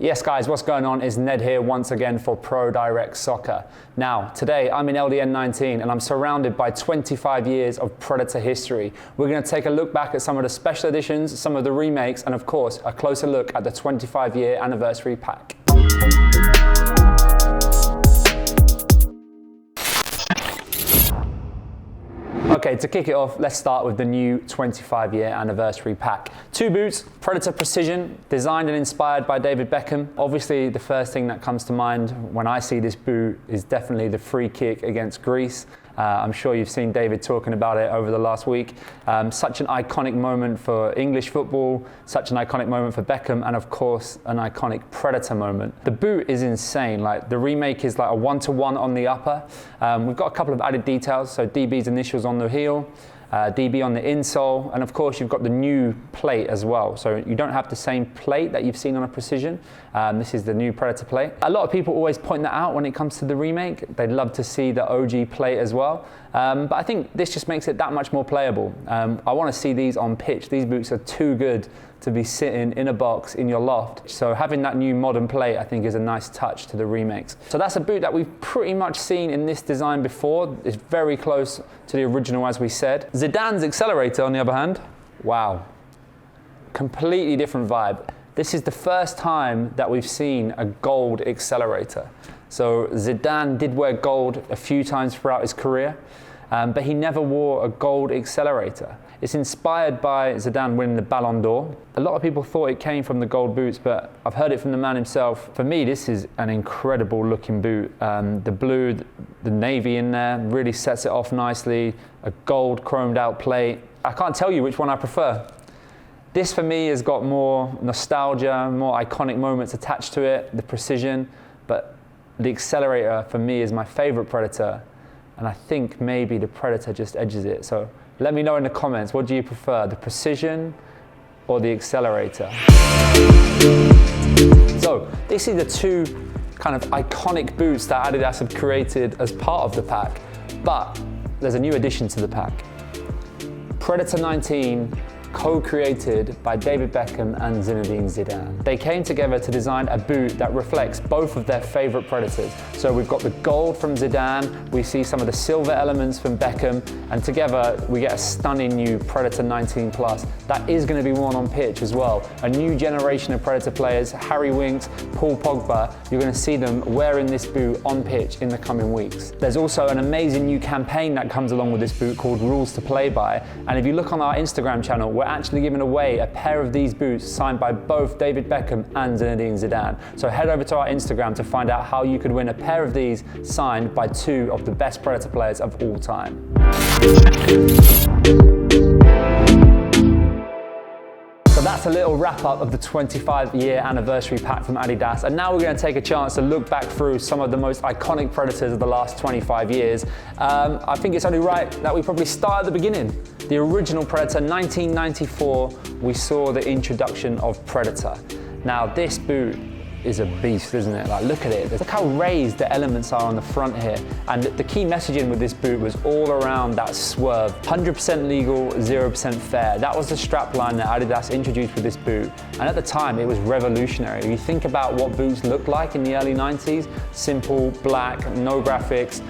Yes guys, what's going on? It's Ned here once again for Pro Direct Soccer. Now, today I'm in LDN 19 and I'm surrounded by 25 years of Predator history. We're going to take a look back at some of the special editions, some of the remakes, and of course, a closer look at the 25-year anniversary pack. Okay, to kick it off, let's start with the new 25-year anniversary pack. Two boots, Predator Precision, designed and inspired by David Beckham. Obviously, the first thing that comes to mind when I see this boot is definitely the free kick against Greece. I'm sure you've seen David talking about it over the last week. Such an iconic moment for English football, such an iconic moment for Beckham, and of course, an iconic Predator moment. The boot is insane. Like, the remake is like a one-to-one on the upper. We've got a couple of added details, so DB's initials on the heel, DB on the insole, and of course you've got the new plate as well. So you don't have the same plate that you've seen on a Precision. This is the new Predator plate. A lot of people always point that out when it comes to the remake. They'd love to see the OG plate as well. But I think this just makes it that much more playable. I want to see these on pitch. These boots are too good to be sitting in a box in your loft. So having that new modern plate, I think, is a nice touch to the remakes. So that's a boot that we've pretty much seen in this design before. It's very close to the original, as we said. Zidane's Accelerator, on the other hand, wow. Completely different vibe. This is the first time that we've seen a gold Accelerator. So Zidane did wear gold a few times throughout his career, but he never wore a gold Accelerator. It's inspired by Zidane winning the Ballon d'Or. A lot of people thought it came from the gold boots, but I've heard it from the man himself. For me, this is an incredible looking boot. The blue, the navy in there really sets it off nicely. A gold chromed out plate. I can't tell you which one I prefer. This for me has got more nostalgia, more iconic moments attached to it, the Precision, but the Accelerator for me is my favorite Predator, and I think maybe the Predator just edges it. So let me know in the comments, what do you prefer, the Precision or the Accelerator? So this is the two kind of iconic boots that Adidas have created as part of the pack, but there's a new addition to the pack. Predator 19, co-created by David Beckham and Zinedine Zidane. They came together to design a boot that reflects both of their favorite Predators. So we've got the gold from Zidane, we see some of the silver elements from Beckham, and together we get a stunning new Predator 19 Plus that is going to be worn on pitch as well. A new generation of Predator players, Harry Winks, Paul Pogba, you're going to see them wearing this boot on pitch in the coming weeks. There's also an amazing new campaign that comes along with this boot called Rules to Play By, and if you look on our Instagram channel, we're actually giving away a pair of these boots signed by both David Beckham and Zinedine Zidane. So head over to our Instagram to find out how you could win a pair of these signed by two of the best Predator players of all time. So that's a little wrap up of the 25-year anniversary pack from Adidas, and now we're going to take a chance to look back through some of the most iconic Predators of the last 25 years. I think it's only right that we probably start at the beginning. The original Predator, 1994, we saw the introduction of Predator. Now this boot is a beast, isn't it? Like, look at it. Look how raised the elements are on the front here. And the key messaging with this boot was all around that swerve. 100% legal, 0% fair. That was the strap line that Adidas introduced with this boot. And at the time, it was revolutionary. If you think about what boots looked like in the early 90s, simple, black, no graphics,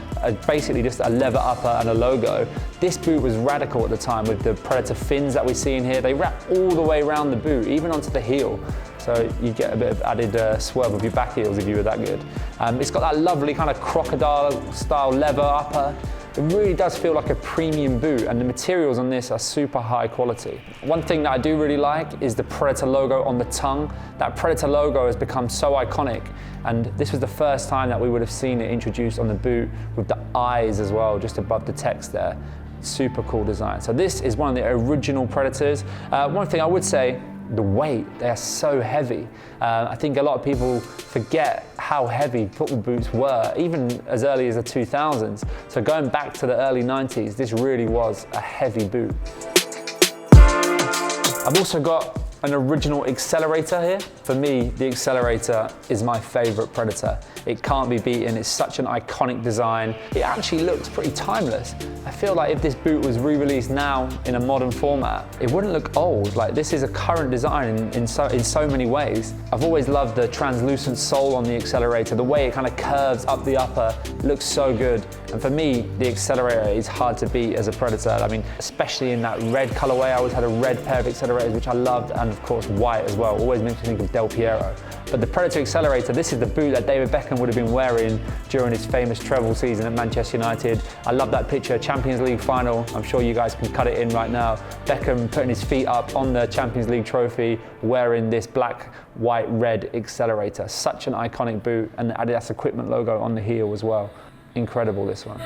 basically just a leather upper and a logo. This boot was radical at the time with the Predator fins that we see in here. They wrap all the way around the boot, even onto the heel. So you get a bit of added swerve of your back heels if you were that good. It's got that lovely kind of crocodile style leather upper. It really does feel like a premium boot, and the materials on this are super high quality. One thing that I do really like is the Predator logo on the tongue. That Predator logo has become so iconic, and this was the first time that we would have seen it introduced on the boot with the eyes as well, just above the text there. Super cool design. So this is one of the original Predators. One thing I would say, the weight, they are so heavy. I think a lot of people forget how heavy football boots were, even as early as the 2000s. So going back to the early 90s, this really was a heavy boot. I've also got an original Accelerator here. For me, the Accelerator is my favorite Predator. It can't be beaten. It's such an iconic design. It actually looks pretty timeless. I feel like if this boot was re-released now in a modern format, it wouldn't look old. Like, this is a current design in so many ways. I've always loved the translucent sole on the Accelerator. The way it kind of curves up the upper looks so good. And for me, the Accelerator is hard to beat as a Predator. I mean, especially in that red colorway. I always had a red pair of Accelerators, which I loved, and of course white as well. Always makes me think of Del Piero. But the Predator Accelerator, this is the boot that David Beckham would have been wearing during his famous treble season at Manchester United. I love that picture, Champions League final. I'm sure you guys can cut it in right now. Beckham putting his feet up on the Champions League trophy, wearing this black, white, red Accelerator. Such an iconic boot, and the Adidas equipment logo on the heel as well. Incredible, this one.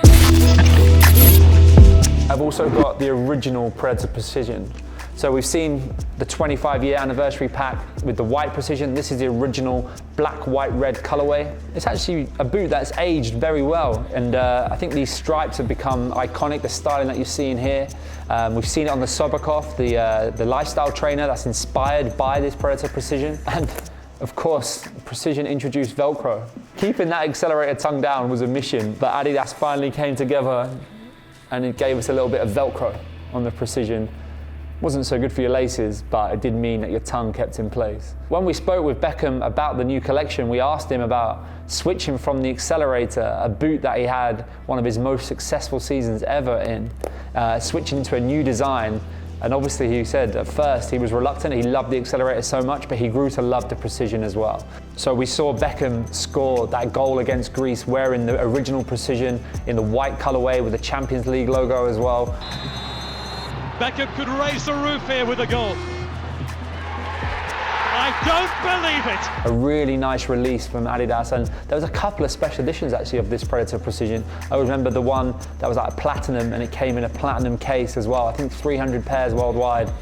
I've also got the original Predator Precision. So we've seen the 25-year anniversary pack with the white Precision. This is the original black, white, red colorway. It's actually a boot that's aged very well, and I think these stripes have become iconic, the styling that you're seeing here. We've seen it on the Sobakov, the lifestyle trainer that's inspired by this Predator Precision. And of course, Precision introduced Velcro. Keeping that Accelerator tongue down was a mission, but Adidas finally came together and it gave us a little bit of Velcro on the Precision. Wasn't so good for your laces, but it did mean that your tongue kept in place. When we spoke with Beckham about the new collection, we asked him about switching from the Accelerator, a boot that he had one of his most successful seasons ever in, switching to a new design. And obviously he said at first he was reluctant, he loved the Accelerator so much, but he grew to love the Precision as well. So we saw Beckham score that goal against Greece wearing the original Precision in the white colorway with the Champions League logo as well. Beckham could raise the roof here with a goal. I don't believe it! A really nice release from Adidas, and there was a couple of special editions actually of this Predator Precision. I remember the one that was like a platinum, and it came in a platinum case as well. I think 300 pairs worldwide.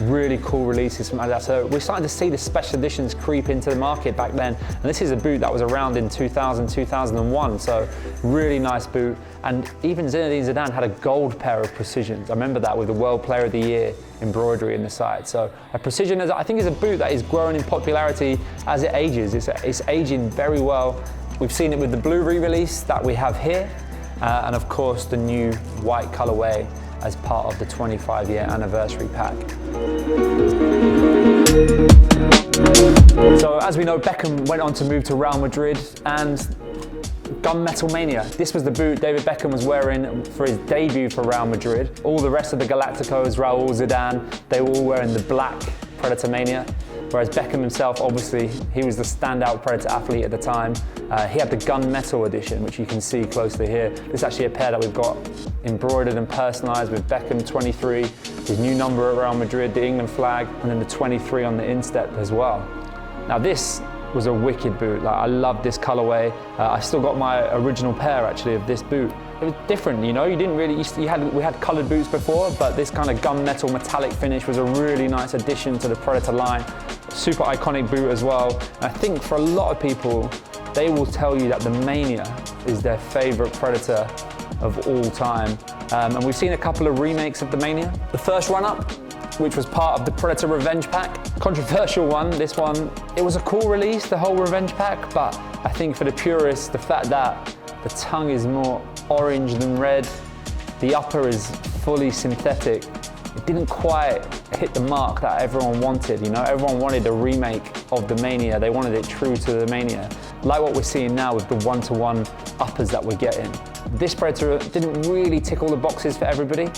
Really cool releases from Adidas. So we're starting to see the special editions creep into the market back then. And this is a boot that was around in 2000, 2001. So really nice boot. And even Zinedine Zidane had a gold pair of Precisions. I remember that with the World Player of the Year embroidery in the side. So a Precision, I think, is a boot that is growing in popularity as it ages. It's aging very well. We've seen it with the blue re-release that we have here. And of course the new white colorway as part of the 25-year anniversary pack. So as we know, Beckham went on to move to Real Madrid, and Gunmetal Mania. This was the boot David Beckham was wearing for his debut for Real Madrid. All the rest of the Galacticos, Raul, Zidane, they were all wearing the black Predator Mania. Whereas Beckham himself, obviously, he was the standout Predator athlete at the time. He had the Gunmetal edition, which you can see closely here. This is actually a pair that we've got embroidered and personalised with Beckham 23, his new number at Real Madrid, the England flag, and then the 23 on the instep as well. Now this was a wicked boot. Like, I love this colorway. I still got my original pair actually of this boot. It was different, you know. You didn't really. We had coloured boots before, but this kind of gunmetal metallic finish was a really nice addition to the Predator line. Super iconic boot as well. And I think for a lot of people, they will tell you that the Mania is their favourite Predator of all time. And we've seen a couple of remakes of the Mania. The first run-up, which was part of the Predator Revenge Pack. Controversial one, this one. It was a cool release, the whole Revenge Pack, but I think for the purists, the fact that the tongue is more orange than red, the upper is fully synthetic, it didn't quite hit the mark that everyone wanted, you know? Everyone wanted a remake of the Mania. They wanted it true to the Mania. Like what we're seeing now with the one-to-one uppers that we're getting. This Predator didn't really tick all the boxes for everybody,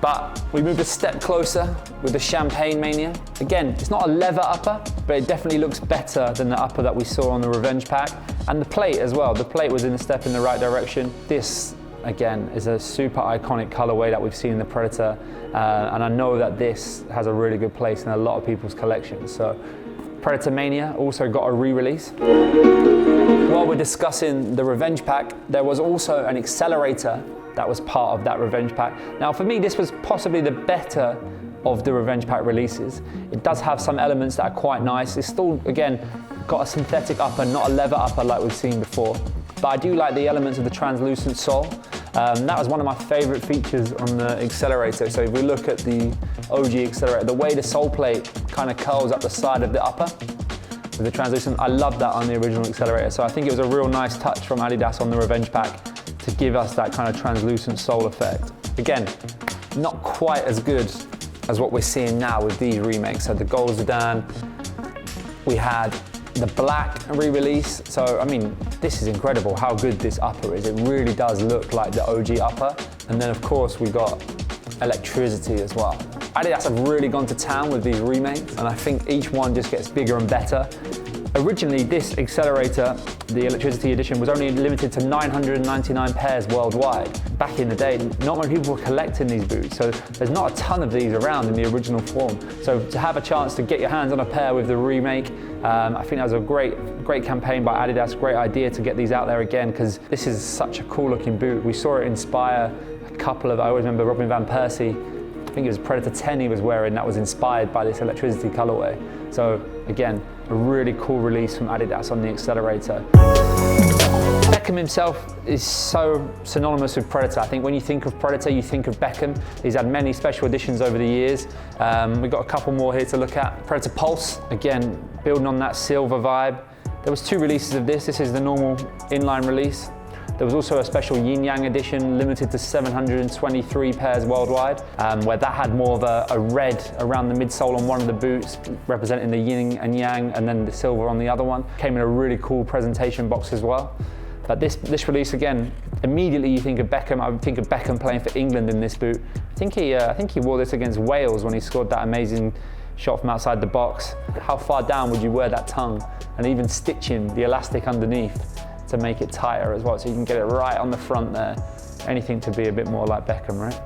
but we moved a step closer with the Champagne Mania. Again, it's not a leather upper, but it definitely looks better than the upper that we saw on the Revenge Pack. And the plate as well. The plate was in a step in the right direction. This, again, is a super iconic colorway that we've seen in the Predator. And I know that this has a really good place in a lot of people's collections. So Predator Mania also got a re-release. While we're discussing the Revenge Pack, there was also an Accelerator that was part of that Revenge Pack. Now for me, this was possibly the better of the Revenge Pack releases. It does have some elements that are quite nice. It's still, again, got a synthetic upper, not a leather upper like we've seen before. But I do like the elements of the translucent sole. That was one of my favorite features on the Accelerator. So if we look at the OG Accelerator, the way the sole plate kind of curls up the side of the upper with the translucent, I love that on the original Accelerator. So I think it was a real nice touch from Adidas on the Revenge Pack to give us that kind of translucent sole effect. Again, not quite as good as what we're seeing now with these remakes. So the gold Zidane, we had the black re-release. So, I mean, this is incredible how good this upper is. It really does look like the OG upper. And then, of course, we got electricity as well. Adidas have really gone to town with these remakes, and I think each one just gets bigger and better. Originally, this Accelerator, the Electricity Edition, was only limited to 999 pairs worldwide. Back in the day, not many people were collecting these boots, so there's not a ton of these around in the original form. So to have a chance to get your hands on a pair with the remake, I think that was a great campaign by Adidas, great idea to get these out there again, because this is such a cool looking boot. We saw it inspire a couple of, I always remember Robin Van Persie, I think it was Predator 10 he was wearing, that was inspired by this Electricity colorway. So again, a really cool release from Adidas on the Accelerator. Beckham himself is so synonymous with Predator. I think when you think of Predator, you think of Beckham. He's had many special editions over the years. We've got a couple more here to look at. Predator Pulse, again, building on that silver vibe. There was 2 releases of this. This is the normal inline release. There was also a special Yin Yang edition, limited to 723 pairs worldwide, where that had more of a red around the midsole on one of the boots, representing the Yin and Yang, and then the silver on the other one. Came in a really cool presentation box as well. But this release, again, immediately you think of Beckham. I would think of Beckham playing for England in this boot. I think he wore this against Wales when he scored that amazing shot from outside the box. How far down would you wear that tongue? And even stitching the elastic underneath to make it tighter as well, so you can get it right on the front there. Anything to be a bit more like Beckham, right?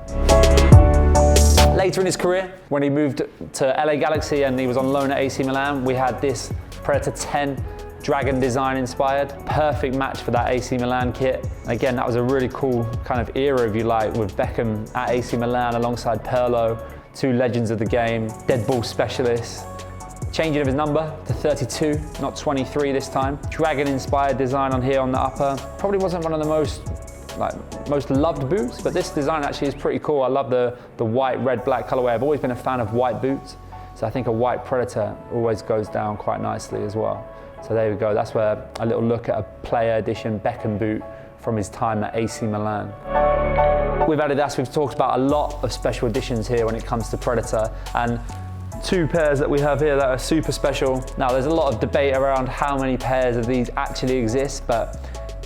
Later in his career, when he moved to LA Galaxy and he was on loan at AC Milan, we had this Predator 10 Dragon design inspired. Perfect match for that AC Milan kit. Again, that was a really cool kind of era, if you like, with Beckham at AC Milan alongside Pirlo, 2 legends of the game, dead ball specialists. Changing of his number to 32, not 23 this time. Dragon-inspired design on here on the upper. Probably wasn't one of the most loved boots, but this design actually is pretty cool. I love the white, red, black colorway. I've always been a fan of white boots, so I think a white Predator always goes down quite nicely as well. So there we go. That's where a little look at a player edition Beckham boot from his time at AC Milan. With Adidas, we've talked about a lot of special editions here when it comes to Predator, and 2 pairs that we have here that are super special. Now, there's a lot of debate around how many pairs of these actually exist, but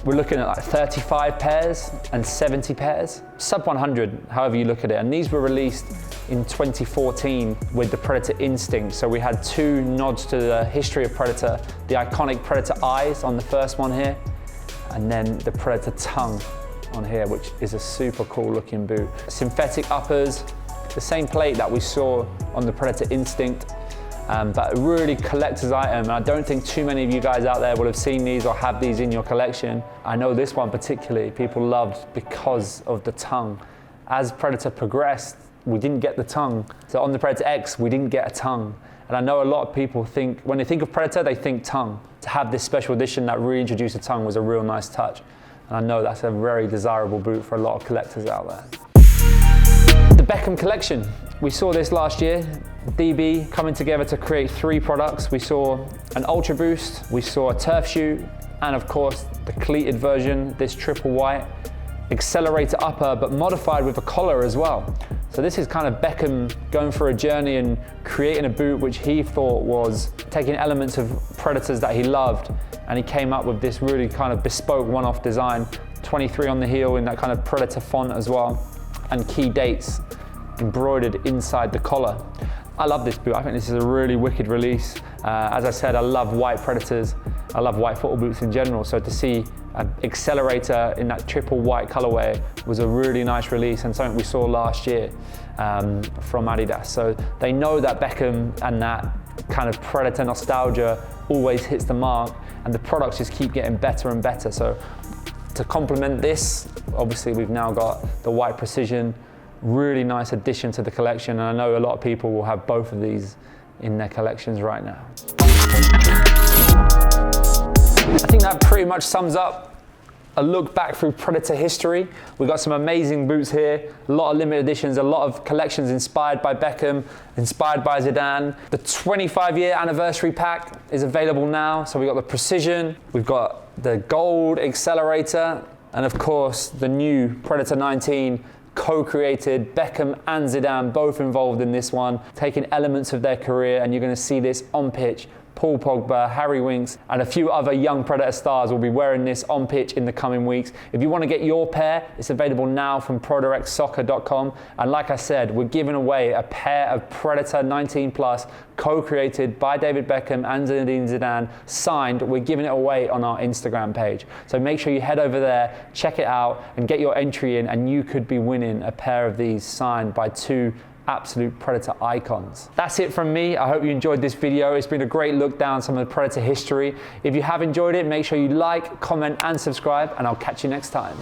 we're looking at like 35 pairs and 70 pairs. Sub 100, however you look at it. And these were released in 2014 with the Predator Instinct. So we had 2 nods to the history of Predator, the iconic Predator eyes on the first one here, and then the Predator tongue on here, which is a super cool looking boot. Synthetic uppers, the same plate that we saw on the Predator Instinct, but a really collector's item. And I don't think too many of you guys out there will have seen these or have these in your collection. I know this one particularly people loved because of the tongue. As Predator progressed, we didn't get the tongue. So on the Predator X, we didn't get a tongue. And I know a lot of people think, when they think of Predator, they think tongue. To have this special edition that reintroduced a tongue was a real nice touch. And I know that's a very desirable boot for a lot of collectors out there. The Beckham collection. We saw this last year, DB coming together to create 3 products. We saw an Ultra Boost, we saw a turf shoe, and of course the cleated version, this triple white Accelerator upper, but modified with a collar as well. So this is kind of Beckham going for a journey and creating a boot which he thought was taking elements of Predators that he loved, and he came up with this really kind of bespoke one-off design, 23 on the heel in that kind of Predator font as well, and key dates embroidered inside the collar. I love this boot. I think this is a really wicked release. As I said, I love white Predators. I love white football boots in general. So to see an Accelerator in that triple white colorway was a really nice release, and something we saw last year from Adidas. So they know that Beckham and that kind of Predator nostalgia always hits the mark, and the products just keep getting better and better. So to complement this, obviously we've now got the white Precision, really nice addition to the collection, and I know a lot of people will have both of these in their collections right now. I think that pretty much sums up a look back through Predator history. We've got some amazing boots here, a lot of limited editions, a lot of collections inspired by Beckham, inspired by Zidane. The 25-year anniversary pack is available now. So we've got the Precision, we've got the gold Accelerator, and of course the new Predator 19 co-created. Beckham and Zidane both involved in this one, taking elements of their career, and you're going to see this on pitch. Paul Pogba, Harry Winks, and a few other young Predator stars will be wearing this on pitch in the coming weeks. If you want to get your pair, it's available now from ProDirectSoccer.com. And like I said, we're giving away a pair of Predator 19 Plus, co-created by David Beckham and Zinedine Zidane, signed. We're giving it away on our Instagram page. So make sure you head over there, check it out, and get your entry in, and you could be winning a pair of these signed by two absolute Predator icons. That's it from me. I hope you enjoyed this video. It's been a great look down some of the Predator history. If you have enjoyed it, make sure you like, comment, and subscribe, and I'll catch you next time.